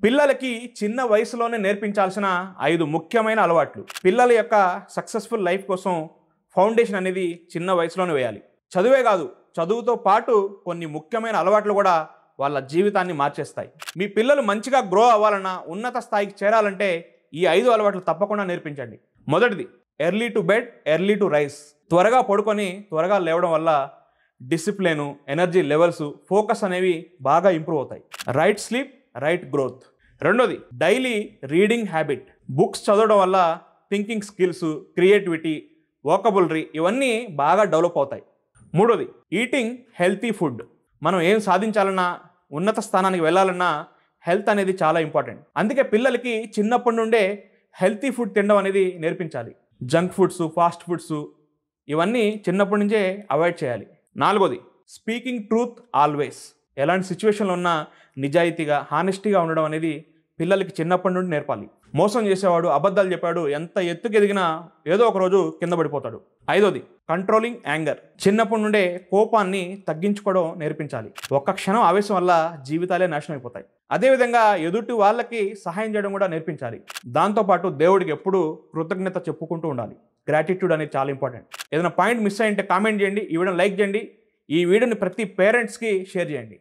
పిల్లలకి చిన్న వయసులోనే నేర్పించాల్సిన 5 ముఖ్యమైన అలవాట్లు. పిల్లల యొక్క సక్సెస్‌ఫుల్ లైఫ్ కోసం ఫౌండేషన్ అనేది చిన్న వయసులోనే వేయాలి. చదువే కాదు, చదువుతో పాటు కొన్ని ముఖ్యమైన అలవాట్లు కూడా వాళ్ళ జీవితాన్ని మార్చేస్తాయి. మీ పిల్లలు మంచిగా గ్రో అవ్వాలన్నా, ఉన్నత స్థాయికి చేరాలంటే ఈ 5 అలవాట్లు తప్పకుండా నేర్పించండి. మొదటిది, early to bed, early to rise. త్వరగా పడుకొని త్వరగా లేవడం వల్ల డిసిప్లిన్, ఎనర్జీ లెవెల్స్, ఫోకస్ అనేవి బాగా ఇంప్రూవ్ అవుతాయి. Right sleep, right growth. రెండోది, డైలీ రీడింగ్ హ్యాబిట్. బుక్స్ చదవడం వల్ల థింకింగ్ స్కిల్స్, క్రియేటివిటీ, వోకబులరీ ఇవన్నీ బాగా డెవలప్ అవుతాయి. మూడోది, ఈటింగ్ హెల్తీ ఫుడ్. మనం ఏం సాధించాలన్నా, ఉన్నత స్థానానికి వెళ్ళాలన్నా హెల్త్ అనేది చాలా ఇంపార్టెంట్. అందుకే పిల్లలకి చిన్నప్పటి నుండే హెల్తీ ఫుడ్ తినడం అనేది నేర్పించాలి. జంక్ ఫుడ్స్, ఫాస్ట్ ఫుడ్స్ ఇవన్నీ చిన్నప్పటి నుంచే అవాయిడ్ చేయాలి. నాలుగోది, స్పీకింగ్ ట్రూత్ ఆల్వేస్. ఎలాంటి సిచ్యువేషన్లో ఉన్నా నిజాయితీగా, హానెస్టీగా ఉండడం అనేది పిల్లలకి చిన్నప్పటి నుండి నేర్పాలి. మోసం చేసేవాడు, అబద్ధాలు చెప్పాడు, ఎంత ఎత్తుకు ఎదిగినా ఏదో ఒక రోజు కింద పడిపోతాడు. ఐదోది, కంట్రోలింగ్ యాంగర్. చిన్నప్పటి నుండే కోపాన్ని తగ్గించుకోవడం నేర్పించాలి. ఒక్క క్షణం ఆవేశం వల్ల జీవితాలే నాశనం అయిపోతాయి. అదేవిధంగా ఎదుటి వాళ్ళకి సహాయం చేయడం కూడా నేర్పించాలి. దాంతోపాటు దేవుడికి ఎప్పుడూ కృతజ్ఞత చెప్పుకుంటూ ఉండాలి. గ్రాటిట్యూడ్ అనేది చాలా ఇంపార్టెంట్. ఏదైనా పాయింట్ మిస్ అయ్యింటే కామెంట్ చేయండి, ఈ వీడియోని లైక్ చేయండి, ఈ వీడియోని ప్రతి పేరెంట్స్కి షేర్ చేయండి.